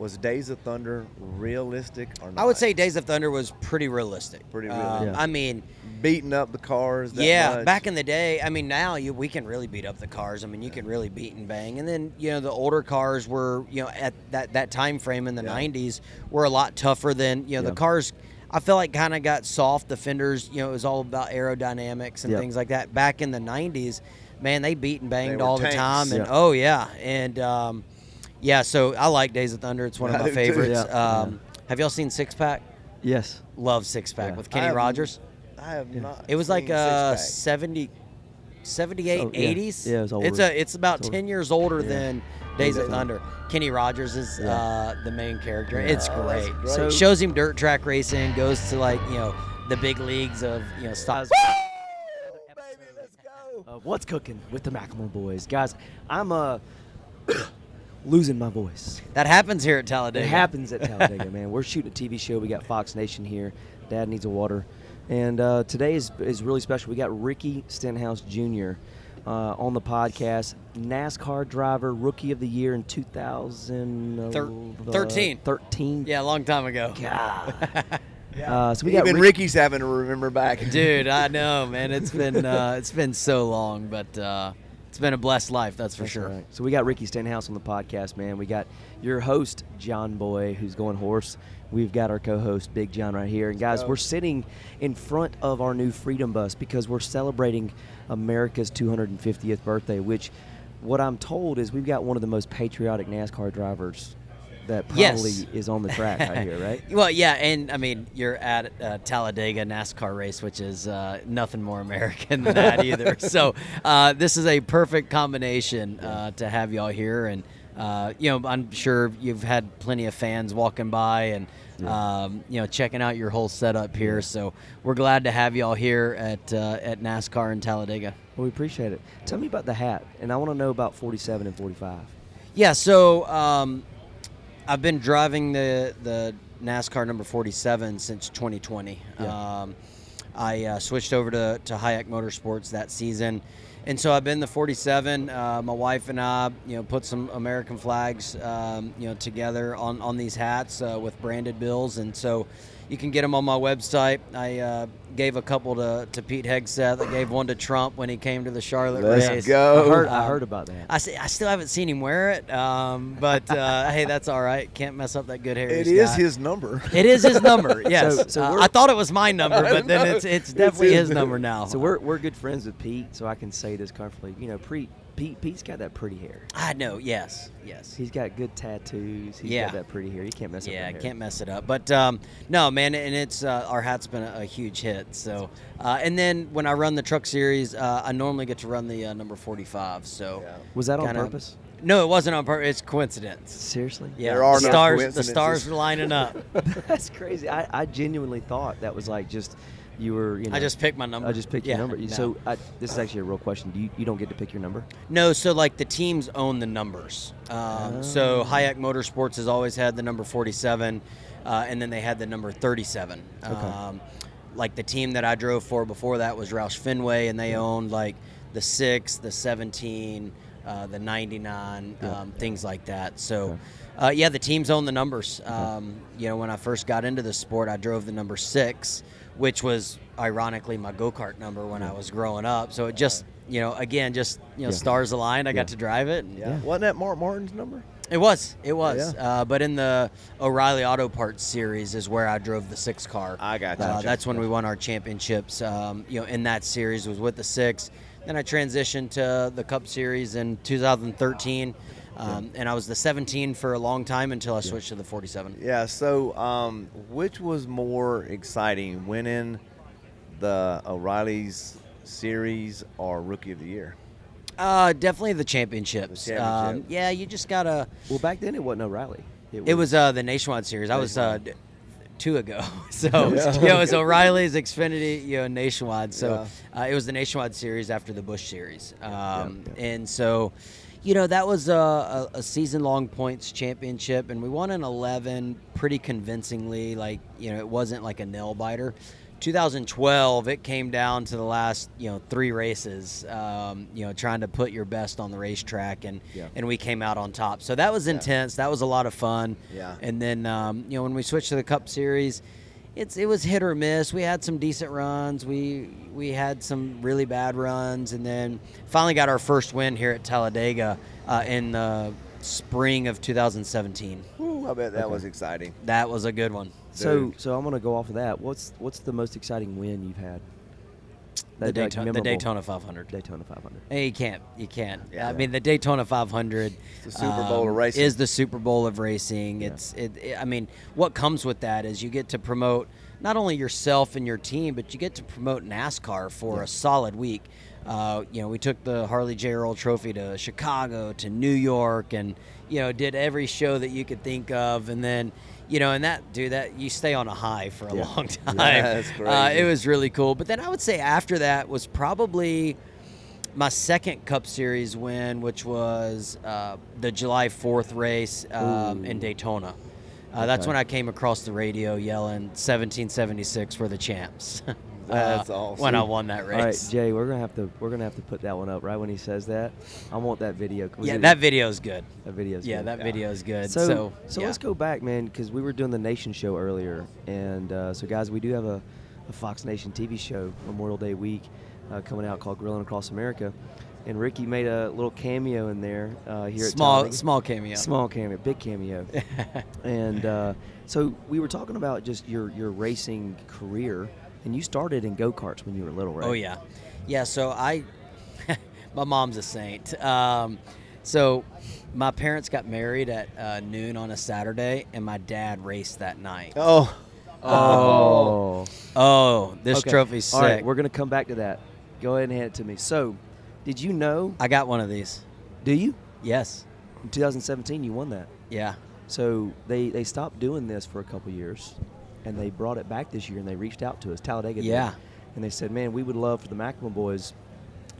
Was Days of Thunder realistic or not? I would say Days of Thunder was pretty realistic. Pretty realistic. I mean, beating up the cars that much. Back in the day, I mean, now we can really beat up the cars. I mean, you can really beat and bang. And then, the older cars were, at that time frame in the 90s were a lot tougher than, the cars, I feel like kind of got soft. The fenders, it was all about aerodynamics and things like that. Back in the 90s, man, they beat and banged all tanks. the time. And, and, so I like Days of Thunder. It's one of my favorites. Have y'all seen Six Pack? Yes. Love Six Pack with Kenny Rogers. I have not. It was like seen 78, 80s. Yeah, it was older. It's about 10 years older than Days of Thunder. Kenny Rogers is the main character. It's great. That's great. So it shows him dirt track racing, goes to the big leagues of stock. Baby, let's go. What's cooking with the McLemore boys, guys? I'm losing my voice. That happens here at Talladega. It happens at Talladega, man. We're shooting a TV show. We got Fox Nation here. Dad needs a water. And today is really special. We got Ricky Stenhouse Jr. On the podcast. NASCAR driver, Rookie of the Year in 2013. 13. Yeah, a long time ago. God. So we got Ricky's having to remember back. Dude, I know, man. It's been so long, but it's been a blessed life, that's for sure. Right. So we got Ricky Stenhouse on the podcast, man. We got your host, John Boy, who's going horse. We've got our co-host, Big John, right here. And, guys, we're sitting in front of our new Freedom Bus because we're celebrating America's 250th birthday, which what I'm told is we've got one of the most patriotic NASCAR drivers that probably is on the track right here, right? Well, yeah, and, I mean, you're at Talladega NASCAR race, which is nothing more American than that either. So this is a perfect combination to have y'all here. And, I'm sure you've had plenty of fans walking by and, checking out your whole setup here. So we're glad to have y'all here at NASCAR in Talladega. Well, we appreciate it. Tell me about the hat, and I want to know about 47 and 45. Yeah, so I've been driving the NASCAR number 47 since 2020. Yeah. I switched over to Hayek Motorsports that season. And so I've been the 47. My wife and I, put some American flags, together on these hats with branded bills. And so you can get them on my website. I gave a couple to Pete Hegseth. I gave one to Trump when he came to the Charlotte race. Let's go. I heard about that. I still haven't seen him wear it, but hey, that's all right. Can't mess up that good hair. It is his number. It is his number. Yes. So I thought it was my number, but then it's definitely his number now. So we're good friends with Pete, so I can say this comfortably. Pete's got that pretty hair. I know. Yes. He's got good tattoos. He's got that pretty hair. You can't mess up that hair. Yeah, can't mess it up. But no, man, and it's our hat's been a huge hit. So, and then when I run the Truck Series, I normally get to run the number 45. So, was that on purpose? No, it wasn't on purpose. It's coincidence. Seriously? Yeah, there are the no stars. coincidences. The stars were lining up. That's crazy. I genuinely thought that was like just. You were, I just picked my number. I just picked your number. No. So this is actually a real question. You don't get to pick your number? No. So like the teams own the numbers. So Hayek Motorsports has always had the number 47, and then they had the number 37. Okay. Like the team that I drove for before that was Roush Fenway, and they owned like the 6, the 17, the 99, things like that. So. The teams own the numbers. When I first got into the sport, I drove the number 6, which was ironically my go-kart number when I was growing up. So it just, stars aligned. I got to drive it. And, Wasn't that Mark Martin's number? It was. Yeah. But in the O'Reilly Auto Parts series is where I drove the 6 car. I got you. That's when we won our championships. In that series was with the 6. Then I transitioned to the Cup Series in 2013. And I was the 17 for a long time until I switched to the 47. Yeah, so which was more exciting, winning the O'Reilly's Series or Rookie of the Year? Definitely the championships. You just got to... Well, back then it wasn't O'Reilly. It was the Nationwide Series. I was 2 ago. So, it was O'Reilly's, Xfinity, Nationwide. So, it was the Nationwide Series after the Busch Series. And so... that was a season-long points championship, and we won in 11 pretty convincingly. Like, it wasn't like a nail-biter. 2012, it came down to the last, 3 races, trying to put your best on the racetrack, and we came out on top. So that was intense. That was a lot of fun. Yeah. And then, when we switched to the Cup Series, it was hit or miss. We had some decent runs. We had some really bad runs, and then finally got our first win here at Talladega in the spring of 2017. Ooh, I bet that was exciting. That was a good one. So I'm gonna go off of that. What's the most exciting win you've had? The Daytona 500. Daytona 500. Hey, you can't. Yeah. I mean, the Daytona 500 It's the Super Bowl of racing. is the Super Bowl of racing. Yeah. I mean, what comes with that is you get to promote not only yourself and your team, but you get to promote NASCAR for a solid week. We took the Harley J. Earl Trophy to Chicago, to New York, and did every show that you could think of, and then. And that you stay on a high for a long time. Yeah, that's crazy. It was really cool. But then I would say after that was probably my second Cup Series win, which was the July 4th race in Daytona. That's when I came across the radio yelling 1776 for the champs. That's awesome. When I won that race. All right, Jay, we're gonna have to put that one up right when he says that. I want that video. That video's good. That video's good. That video's good. So let's go back, man, because we were doing the Nation show earlier, and so guys, we do have a Fox Nation TV show Memorial Day week coming out called Grilling Across America, and Ricky made a little cameo in there here at Talladega. Small cameo. Small cameo, big cameo. And so we were talking about just your racing career. And you started in go-karts when you were little, right? Oh, yeah. Yeah, so my mom's a saint. So my parents got married at noon on a Saturday, and my dad raced that night. Oh, This Okay. trophy's sick. All right, we're going to come back to that. Go ahead and hand it to me. So, did you know? I got one of these. Do you? Yes. In 2017, you won that. Yeah. So, they stopped doing this for a couple years, and they brought it back this year, and they reached out to us, Talladega did. Yeah. And they said, man, we would love for the McLemore boys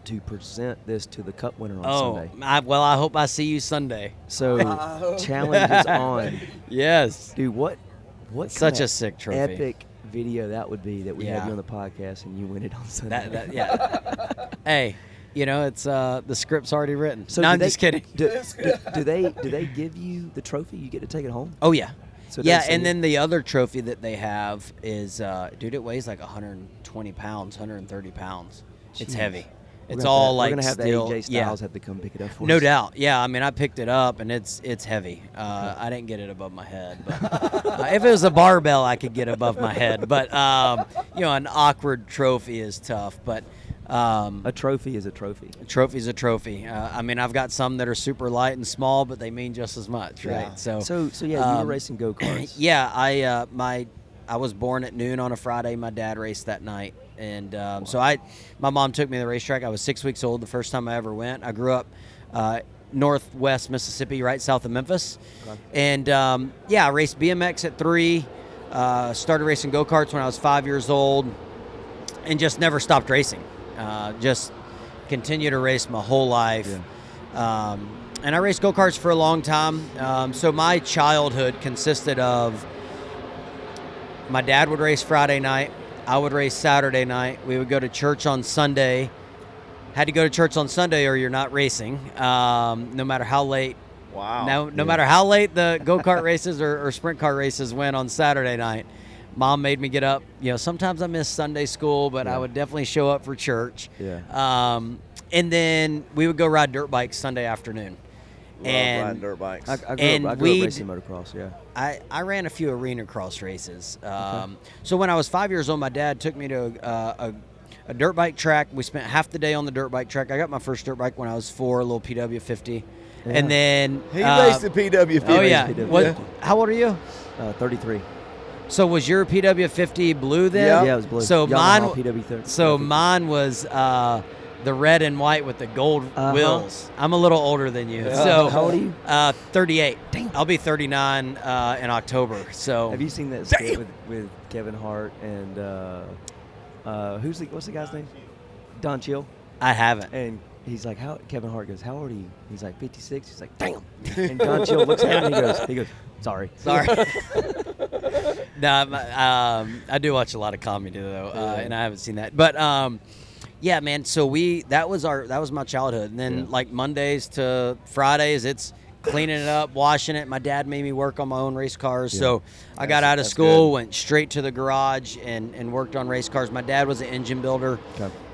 to present this to the Cup winner on Sunday. I hope I see you Sunday. So, challenge is on. Yes. Dude, what Such kinda a sick trophy. epic video that would be that we had Yeah. you on the podcast and you win it on Sunday. Hey, it's the script's already written. So No, do I'm they- just kidding. Do they give you the trophy? You get to take it home? Oh, yeah. So Yeah, they say and then the other trophy that they have is, it weighs like 120 pounds, 130 pounds. It's Jeez. heavy. We're It's gonna all have like we're gonna have steel. the AJ Styles have to come pick it up for No us. doubt. Yeah, I mean, I picked it up, and it's heavy. I didn't get it above my head. But if it was a barbell, I could get above my head. But, an awkward trophy is tough. But A trophy is a trophy. a trophy's a trophy. I mean, I've got some that are super light and small, but they mean just as much, right? Yeah. So yeah, you were racing go-karts. Yeah, I was born at noon on a Friday. My dad raced that night, and so my mom took me to the racetrack. I was 6 weeks old the first time I ever went. I grew up northwest Mississippi, right south of Memphis, and I raced BMX at 3. Started racing go-karts when I was 5 years old, and just never stopped racing. Just continued to race my whole life. Yeah. And I raced go-karts for a long time. So my childhood consisted of my dad would race Friday night. I would race Saturday night. We would go to church on Sunday. Had to go to church on Sunday or you're not racing, no matter how late. wow. No matter how late the go-kart races or sprint car races went on Saturday night. Mom made me get up. Sometimes I missed Sunday school, but I would definitely show up for church. Yeah. And then we would go ride dirt bikes Sunday afternoon. Love riding dirt bikes. I grew And up we'd- racing motocross, yeah. I ran a few arena cross races. So when I was 5 years old, my dad took me to a dirt bike track. We spent half the day on the dirt bike track. I got my first dirt bike when I was 4, a little PW50. Yeah. And then... He raced the PW50. Oh, yeah. PW50. What? How old are you? 33. So was your PW50 blue then? Yeah. Yeah, it was blue. So Yamaha mine... PW30. So mine was... the red and white with the gold wheels. I'm a little older than you. So how old are you? 38. Dang. I'll be 39 in October. So Have you seen that skit with Kevin Hart and what's the guy's name? Don Chill. I haven't. And he's like, Kevin Hart goes, how old are you? He's like 56. He's like, damn. And Don Chill looks at him and he goes, sorry. Sorry. I do watch a lot of comedy though, and I haven't seen that. But yeah, man. So that was my childhood. And then like Mondays to Fridays, it's cleaning it up, washing it. My dad made me work on my own race cars, so I got out of school, went straight to the garage, and worked on race cars. My dad was an engine builder,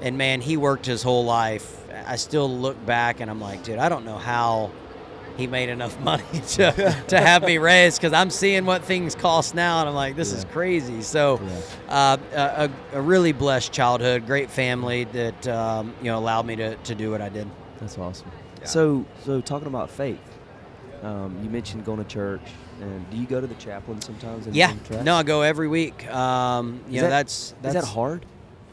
and man, he worked his whole life. I still look back and I'm like, dude, I don't know how he made enough money to have me race, because I'm seeing what things cost now, and I'm like, this is crazy. So a really blessed childhood, great family that allowed me to do what I did. That's awesome. So talking about faith, you mentioned going to church, and do you go to the chaplain sometimes? No, I go every week. Is that hard?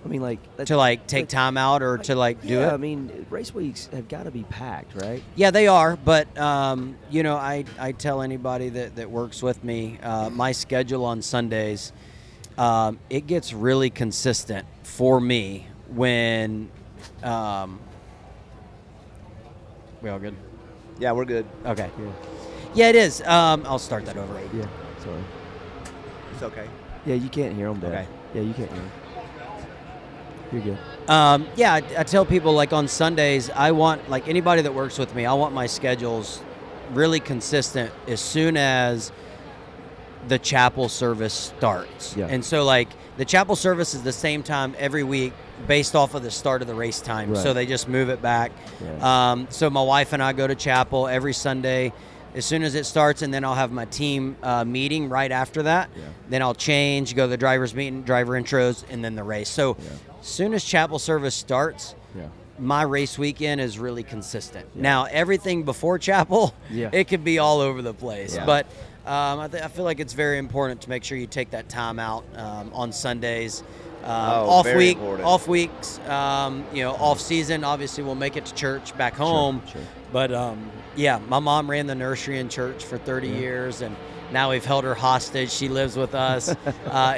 I mean, to take time out or to do it. I mean, race weeks have got to be packed, right? Yeah, they are. But I tell anybody that works with me, my schedule on Sundays, it gets really consistent for me when. We all good? Yeah, we're good. Okay. Yeah, it is. I'll start that over. Yeah, sorry. It's okay. Yeah, you can't hear them, Dad. Okay. Yeah, you can't hear them. You're good. I tell people, on Sundays, I want, anybody that works with me, I want my schedules really consistent as soon as the chapel service starts. Yeah. And so, the chapel service is the same time every week based off of the start of the race time. Right. So they just move it back. Yeah. So my wife and I go to chapel every Sunday as soon as it starts, and then I'll have my team meeting right after that. Yeah. Then I'll change, go to the driver's meeting, driver intros, and then the race. So as soon as chapel service starts, my race weekend is really consistent. Yeah. Now, everything before chapel, it could be all over the place. Yeah. But I feel like it's very important to make sure you take that time out on Sundays. Off weeks, off season, obviously we'll make it to church back home. Sure. But my mom ran the nursery in church for 30 years, and now we've held her hostage. She lives with us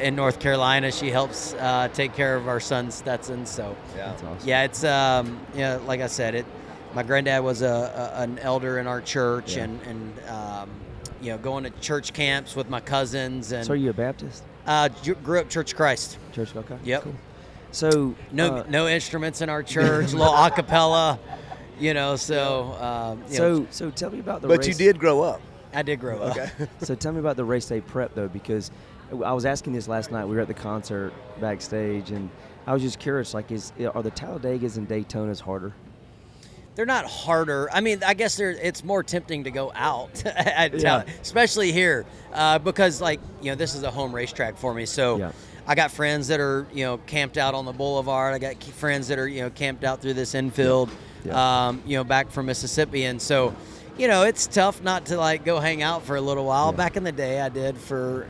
in North Carolina. She helps take care of our son Stetson. So that's awesome. Yeah, it's like I said, my granddad was an elder in our church, and going to church camps with my cousins. And so are you a Baptist? Grew up Church of Christ. Church, okay. Yep. Cool. So no instruments in our church, a little a cappella, So tell me about the race. But you did grow up. I did grow up. Okay. So tell me about the race day prep, though, because I was asking this last night. We were at the concert backstage, and I was just curious, are the Talladegas and Daytonas harder? They're not harder. I mean, I guess it's more tempting to go out, Yeah. especially here, because this is a home racetrack for me. So I got friends that are camped out on the boulevard. I got friends that are camped out through this infield, back from Mississippi, and so it's tough not to go hang out for a little while. Yeah. Back in the day, I did for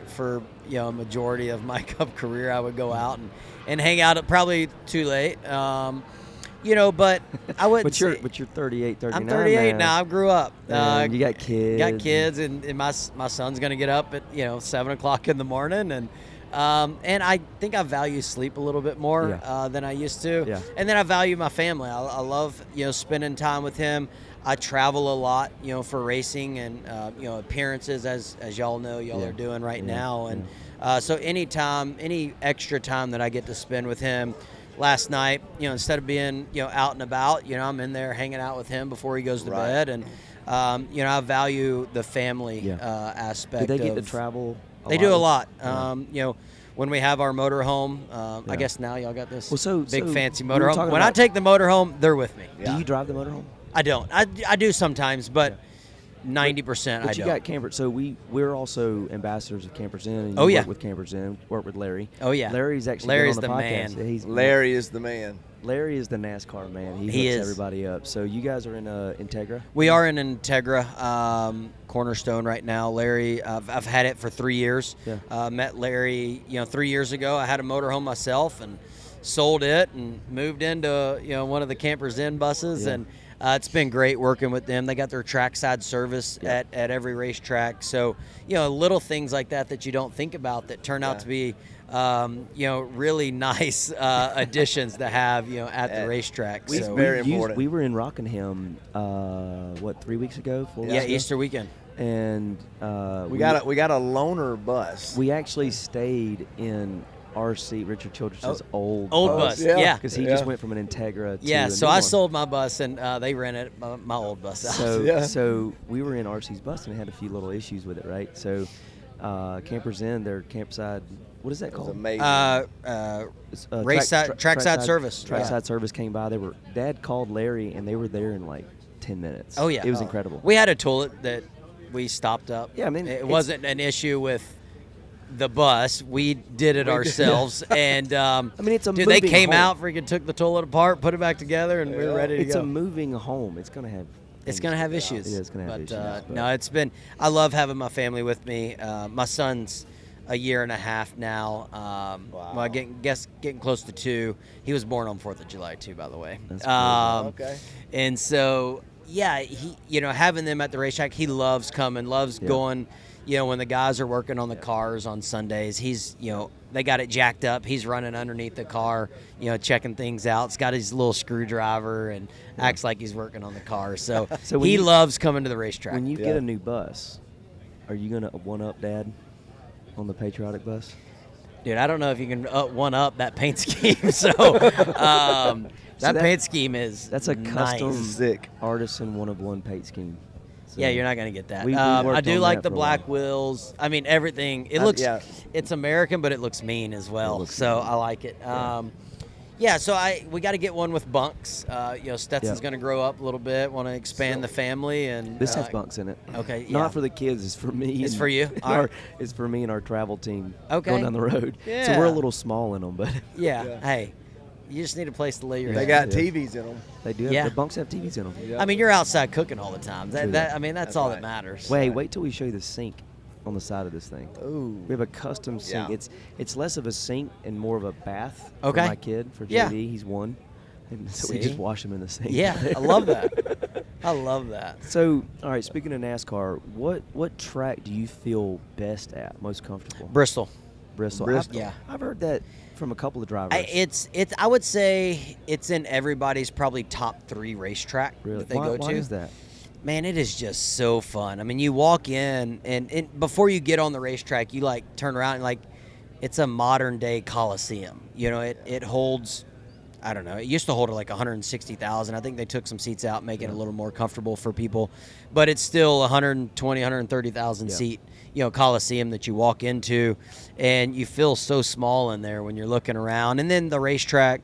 a majority of my Cup career. I would go out and hang out at probably too late. But I wouldn't. But you're 38, 39. I'm 38 now. I grew up. And you got kids. Got kids, and my son's gonna get up at 7:00 in the morning, and I think I value sleep a little bit more than I used to. Yeah. And then I value my family. I love spending time with him. I travel a lot, for racing and appearances, as y'all know, are doing right now, and so any extra time that I get to spend with him. Last night, instead of being, out and about, I'm in there hanging out with him before he goes to bed. And, I value the family aspect. Do they get to travel They do a lot. When we have our motorhome, I guess now y'all got this big fancy motorhome. When I take the motorhome, they're with me. Do you drive the motorhome? I don't. I do sometimes, but 90% but I you don't. got Campers. So we're also ambassadors of Campers Inn. And Oh, you yeah. work with Campers Inn, work with Larry. Oh, yeah. Larry's actually Larry's been on the the podcast. man. Larry is the man. Larry is the NASCAR man. He hooks everybody up. So you guys are in Integra? We are in Integra, Cornerstone right now. Larry, I've had it for 3 years. Yeah. Met Larry, 3 years ago. I had a motorhome myself and sold it and moved into one of the Campers Inn buses, and it's been great working with them. They got their trackside service at every racetrack. So little things like that you don't think about that turn out to be really nice additions to have at the racetrack. It's very important. We were in Rockingham 3 weeks ago? 4 weeks ago? Easter weekend. and we got a loaner bus. We actually stayed in RC Richard Childress's old bus. Yeah, because he just went from an Integra. Yeah, to so a new I one. sold my bus and they rented my old bus out. So we were in RC's bus and it had a few little issues with it, right? So Campers Inn, their campsite, what is that called? Amazing. Trackside service. Trackside service came by. Dad called Larry and they were there in like 10 minutes. Oh yeah, it was incredible. We had a toilet that we stopped up. Yeah, I mean it wasn't an issue with the bus. We did it ourselves, and I mean, it's a they moving came home. out, freaking took the toilet apart, put it back together, and we were ready to go. It's a moving home. It's gonna have. It's gonna have issues. It is gonna have issues. But No, it's been. I love having my family with me. My son's a year and a half now. Well, getting close to 2. He was born on 4th of July too, by the way. That's crazy. Okay. And so, yeah, he, having them at the racetrack, he loves coming, loves going. When the guys are working on the cars on Sundays, he's, they got it jacked up. He's running underneath the car, checking things out. He's got his little screwdriver and acts like he's working on the car. So, he loves coming to the racetrack. When you get a new bus, are you going to one-up Dad on the patriotic bus? Dude, I don't know if you can one-up that paint scheme. So, that paint scheme is That's a custom sick artisan one-of-one paint scheme. So yeah, you're not going to get that. we I worked do on like that the for a black while. wheels. I mean, everything. It looks, it's American, but it looks mean as well. looks So mean. I like it. So we got to get one with bunks. Stetson's going to grow up a little bit, want to expand the family. And This has bunks in it. Okay, Not for the kids. It's for me. It's and for you? our- All right. It's for me and our travel team Okay. going down the road. Yeah. So we're a little small in them, but Yeah. Hey, you just need a place to lay your They head. got TVs in them. they do. Yeah. The bunks have TVs in them. Yeah. I mean, you're outside cooking all the time. True. That's all right. that matters. Wait till we show you the sink on the side of this thing. Ooh. We have a custom sink. Yeah. It's less of a sink and more of a bath Okay. for my kid, for JD. Yeah. He's 1. And so we See? just wash him in the sink. Yeah, I love that. I love that. So, all right, speaking of NASCAR, what track do you feel best at, most comfortable? Bristol. Bristol. Yeah. I've heard that from a couple of drivers. I would say it's in everybody's probably top 3 racetrack really? that they why, go why to. is that? Man, it is just so fun. I mean, you walk in and before you get on the racetrack, you turn around and it's a modern day Coliseum. It holds, I don't know, it used to hold 160,000. I think they took some seats out, make it a little more comfortable for people, but it's still 120, 130,000 seat, Coliseum that you walk into, and you feel so small in there when you're looking around. And then the racetrack,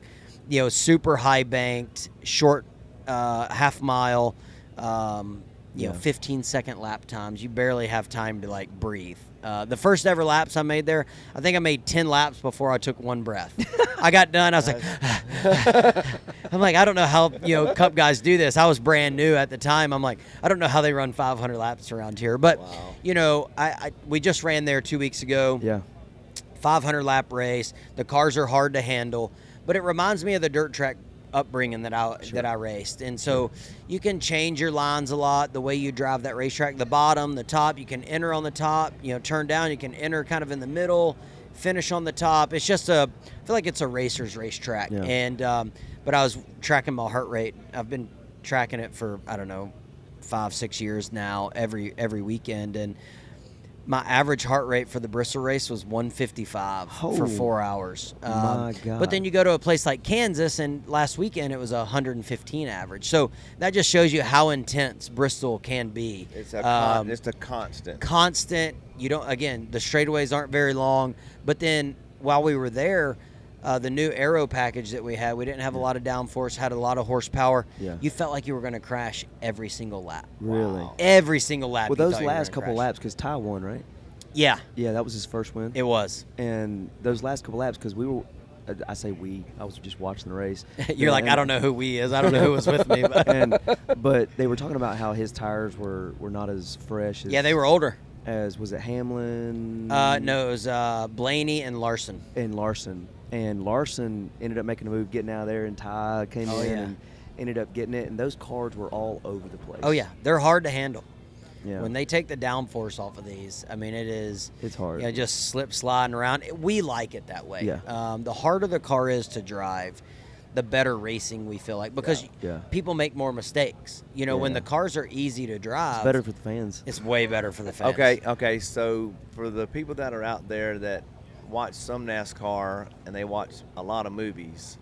super high banked, short half mile, 15-second lap times. You barely have time to breathe. The first ever laps I made there, I think I made 10 laps before I took one breath. I got done. I was like, I'm like, I don't know how Cup guys do this. I was brand new at the time. I'm like, I don't know how they run 500 laps around here. But we just ran there 2 weeks ago. Yeah. 500 lap race. The cars are hard to handle, but it reminds me of the dirt track upbringing that I raced. And so you can change your lines a lot, the way you drive that racetrack, the bottom, the top, you can enter on the top, turn down, you can enter kind of in the middle, finish on the top. It's just I feel like it's a racer's racetrack. Yeah. And but I was tracking my heart rate. I've been tracking it for, I don't know, 5-6 years now, every weekend, and my average heart rate for the Bristol race was 155 for 4 hours. My God. But then you go to a place like Kansas, and last weekend it was 115 average. So that just shows you how intense Bristol can be. It's a constant. Constant. You don't. Again, the straightaways aren't very long. But then while we were there, the new aero package that we had, we didn't have a lot of downforce, had a lot of horsepower. Yeah. You felt like you were going to crash every single lap. Really? Wow. Every single lap. Well, you those thought you were last gonna couple crash. laps, because Ty won, right? Yeah, Yeah, that was his first win. it was. And those last couple laps, because I say we, I was just watching the race. You're like, I don't know who we is. I don't know who was with me. But but they were talking about how his tires were not as fresh as. yeah, they were older. As was it Hamlin? No, it was Blaney and Larson. And Larson. And Larson ended up making a move, getting out of there, and Ty came in yeah. and ended up getting it. And those cars were all over the place. Oh yeah, they're hard to handle. Yeah. When they take the downforce off of these, I mean, It's hard. Just slip sliding around. We like it that way. Yeah. The harder the car is to drive, the better racing we feel like, because people make more mistakes. You know, when the cars are easy to drive, it's better for the fans. It's way better for the fans. Okay. So for the people that are out there that watch some NASCAR and they watch a lot of movies,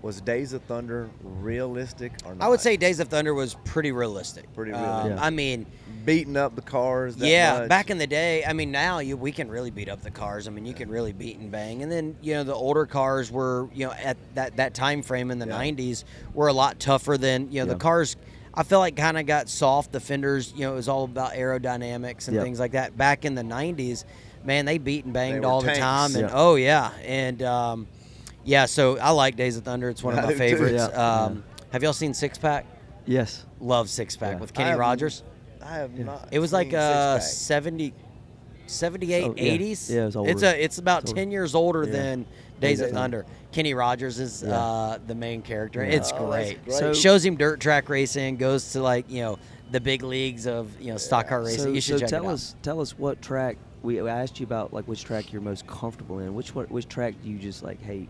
was Days of Thunder realistic or not? I would say Days of Thunder was pretty realistic. Pretty realistic. I mean, beating up the cars that much. Back in the day, I mean, now we can really beat up the cars. I mean, you can really beat and bang. And then, you know, the older cars were, you know, at that time frame in the 90s were a lot tougher than, you know, the cars, I feel like, kind of got soft. The fenders, you know, it was all about aerodynamics and things like that. Back in the 90s, man, they beat and banged all the time. And so I like Days of Thunder. It's one of my favorites. Have y'all seen Six Pack? Yes. Love Six Pack with Kenny Rogers. I have not. It was like 78, 80s. Yeah, it was older. It's about 10 years older than Days of Thunder. Kenny Rogers is the main character. It's great. So shows him dirt track racing, goes to, like, you know, the big leagues of, you know, stock car racing. You should check it out. Tell us what track. I asked you about, like, which track you're most comfortable in. Which track do you just, like, hate?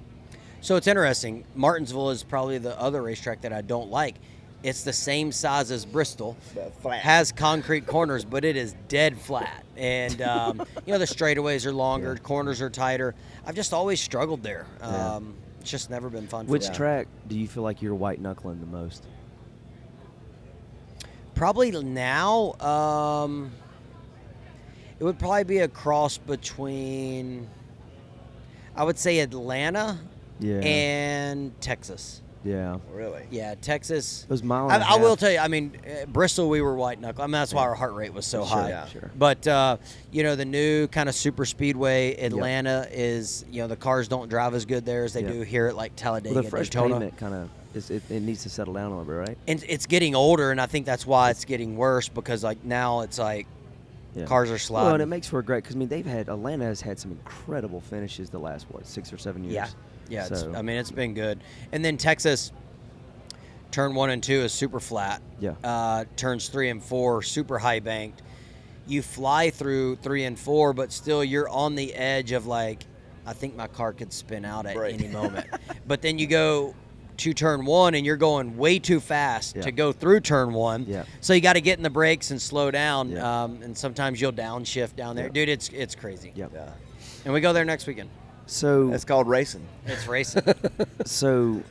So it's interesting. Martinsville is probably the other racetrack that I don't like. It's the same size as Bristol, has concrete corners, but it is dead flat. And, you know, the straightaways are longer, corners are tighter. I've just always struggled there. It's just never been fun for me. Which track do you feel like you're white-knuckling the most? Probably now, it would probably be a cross between, I would say, Atlanta and Texas. Yeah. Really? Yeah, Texas. It was mile I will tell you, I mean, Bristol, we were white knuckle. I mean, that's why our heart rate was so high. Yeah. Sure. But, you know, the new kind of super speedway, Atlanta is, you know, the cars don't drive as good there as they do here at, like, Talladega, well, the fresh Daytona. pavement kind of, it needs to settle down a little bit, right? And it's getting older, and I think that's why it's getting worse, because, like, now it's like cars are sliding. Well, and it makes for a great, because, I mean, Atlanta has had some incredible finishes the last, 6 or 7 years. Yeah, so. I mean, it's been good. And then Texas, turn 1 and 2 is super flat. Yeah. Turns 3 and 4, super high banked. You fly through 3 and 4, but still you're on the edge of, like, I think my car could spin out at any moment. But then you go to turn 1 and you're going way too fast to go through turn 1. Yeah. So you got to get in the brakes and slow down. Yeah. And sometimes you'll downshift down there. Dude, it's crazy. Yeah. And we go there next weekend. So it's called racing. It's racing. So,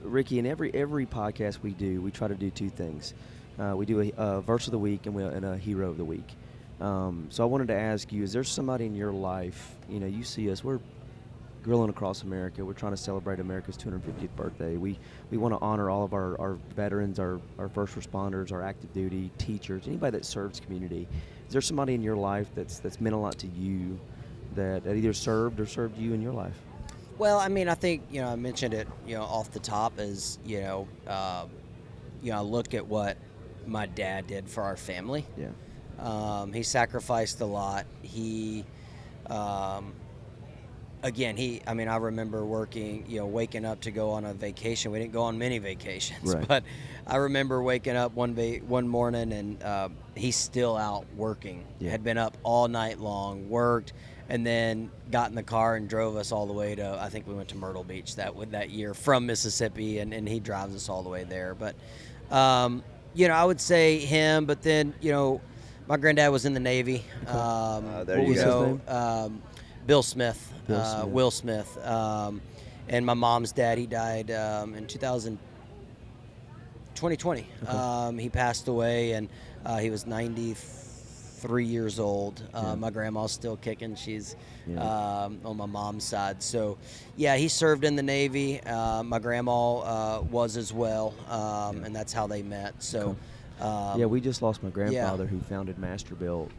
Ricky, in every podcast we do, we try to do two things. We do a verse of the week and a hero of the week. So I wanted to ask you, is there somebody in your life, you know, you see us, we're grilling across America. We're trying to celebrate America's 250th birthday. We want to honor all of our veterans, our first responders, our active duty, teachers, anybody that serves community. Is there somebody in your life that's meant a lot to you that either served or served you in your life? Well, I mean, I think, you know, I mentioned it, you know, off the top is, I look at what my dad did for our family. Yeah. He sacrificed a lot. He, I remember working, you know, waking up to go on a vacation. We didn't go on many vacations, but I remember waking up one morning and he's still out working. Had been up all night long, worked, and then got in the car and drove us all the way to, I think we went to Myrtle Beach that year from Mississippi, and he drives us all the way there. But, I would say him, but then, you know, my granddad was in the Navy. There you go. Bill Smith. Smith. Will Smith. And my mom's dad, he died in 2020. He passed away, and he was 93 years old. My grandma's still kicking. She's on my mom's side. So, he served in the Navy. My grandma was as well, and that's how they met. So, we just lost my grandfather who founded Masterbuilt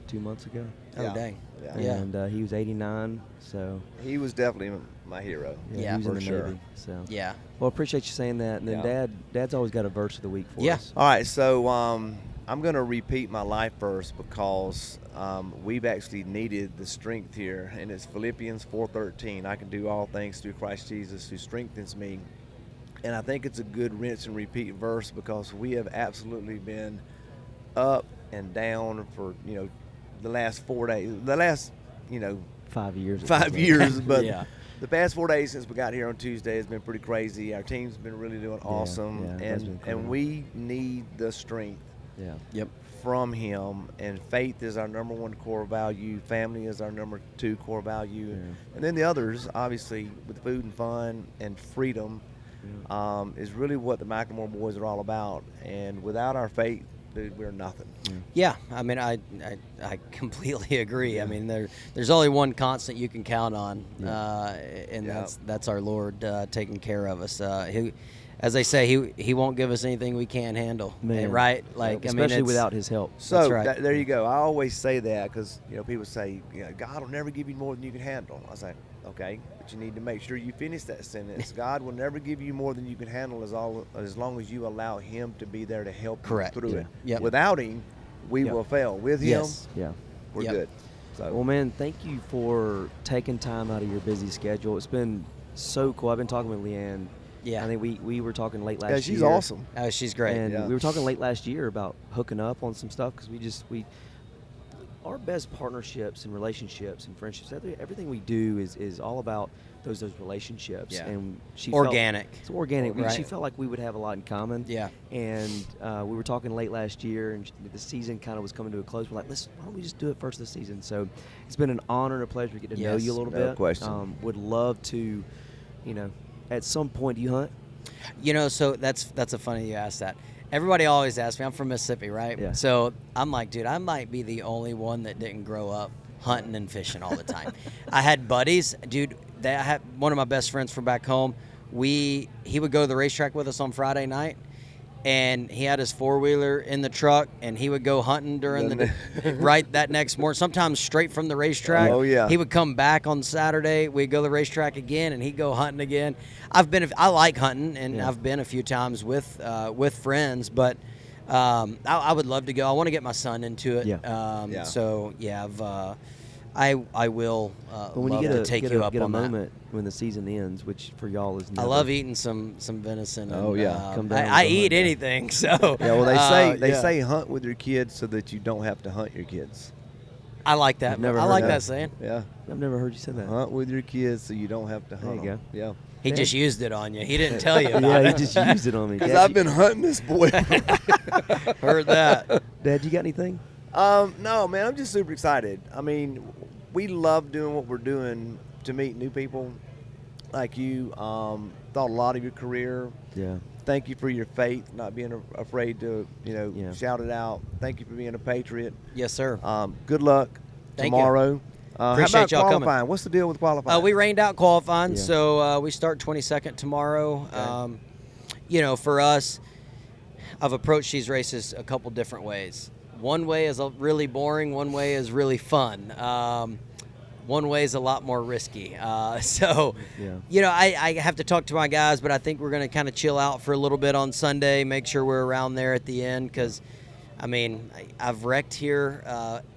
2 months ago. Oh, dang. Yeah. And he was 89, so he was definitely my hero. He was in the Navy. So well, appreciate you saying that. And then Dad's always got a verse of the week for us. All right, so I'm going to repeat my life verse because we've actually needed the strength here, and it's Philippians 4:13. I can do all things through Christ Jesus who strengthens me. And I think it's a good rinse and repeat verse because we have absolutely been up and down for, you know, the last 4 days, the last, 5 years. 5 years, but The past 4 days since we got here on Tuesday has been pretty crazy. Our team's been really doing awesome, yeah, that's been cool. and we need the strength Yep. from him. And faith is our number one core value. Family is our number two core value, and then the others, obviously, with food and fun and freedom, is really what the McLemore boys are all about. And without our faith, dude, we're nothing. Yeah, I mean, I completely agree. I mean, there's only one constant you can count on, and that's our Lord taking care of us. As they say, he won't give us anything we can't handle, right? Like, especially I mean, without His help. So that's right. there you go. I always say that because people say, God will never give you more than you can handle. I say, okay, but you need to make sure you finish that sentence. God will never give you more than you can handle as long as you allow Him to be there to help you through it. Yep. Without Him, we will fail. With Him, we're good. So, well, man, thank you for taking time out of your busy schedule. It's been so cool. I've been talking with Leanne. Yeah. I think we were talking late last year. yeah, she's awesome. Oh, she's great. And we were talking late last year about hooking up on some stuff because our best partnerships and relationships and friendships, everything we do is all about those relationships. Yeah. And Organic. It's organic. Right. She felt like we would have a lot in common. Yeah. And we were talking late last year, and the season kind of was coming to a close. We're like, why don't we just do it first of the season? So it's been an honor and a pleasure to get to know you a little bit. No question. Would love to, at some point, do you hunt? So that's a funny you asked that. Everybody always asks me. I'm from Mississippi, right? Yeah. So I'm like, dude, I might be the only one that didn't grow up hunting and fishing all the time. I had buddies, dude. I had one of my best friends from back home. He would go to the racetrack with us on Friday night, and he had his four-wheeler in the truck, and he would go hunting during that next morning, sometimes straight from the racetrack. Oh, yeah. He would come back on Saturday. We'd go to the racetrack again, and he'd go hunting again. I like hunting, and I've been a few times with friends, but I would love to go. I want to get my son into it. Yeah. So, I will love to take you up get on a that. moment when the season ends, which for y'all is never. I love eating some venison. And, Come down I and eat hunt. anything. So well, they say hunt with your kids so that you don't have to hunt your kids. I like that. I've never I heard like that. that saying. Yeah. I've never heard you say that. Hunt with your kids so you don't have to hunt. There you them. Yeah. He just used it on you. He didn't tell you about Yeah, it. he just used it on me. Because Dad, I've been hunting this boy. Heard that. Dad, you got anything? No, man, I'm just super excited. I mean, we love doing what we're doing to meet new people like you. Thought a lot of your career. Yeah. Thank you for your faith, not being afraid to, shout it out. Thank you for being a patriot. Yes, sir. Good luck Thank you. tomorrow. Appreciate how about y'all coming. qualifying? What's the deal with qualifying? We rained out qualifying, Yeah. so we start 22nd tomorrow. Okay. For us, I've approached these races a couple different ways. One way is really boring. One way is really fun. One way is a lot more risky. I have to talk to my guys, but I think we're going to kind of chill out for a little bit on Sunday, make sure we're around there at the end because, I've wrecked here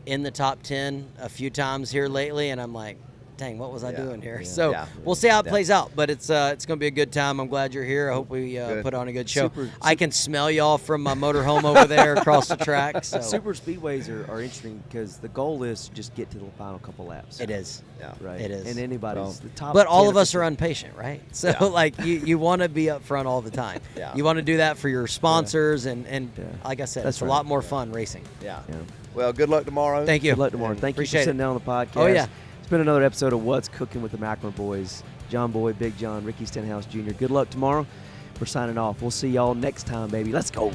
in the top 10 a few times here lately, and I'm like, dang, what was I doing here? Yeah. So we'll see how it plays out, but it's going to be a good time. I'm glad you're here. I hope we put on a good show. I can smell y'all from my motorhome over there across the track. So. Super speedways are interesting because the goal is to just get to the final couple laps. It is. Yeah. Right. It is. And anybody's the top. But all 10 of us are impatient, right? So you want to be up front all the time. Yeah. You want to do that for your sponsors and like I said, That's it's a right. lot more fun racing. Yeah. Yeah. Well, good luck tomorrow. Thank you. Good luck tomorrow. Thank you for Appreciate sitting it. down on the podcast. Oh, yeah. It's been another episode of What's Cooking with the McLemore Boys. John Boy, Big John, Ricky Stenhouse Jr. Good luck tomorrow. We're signing off. We'll see y'all next time, baby. Let's go.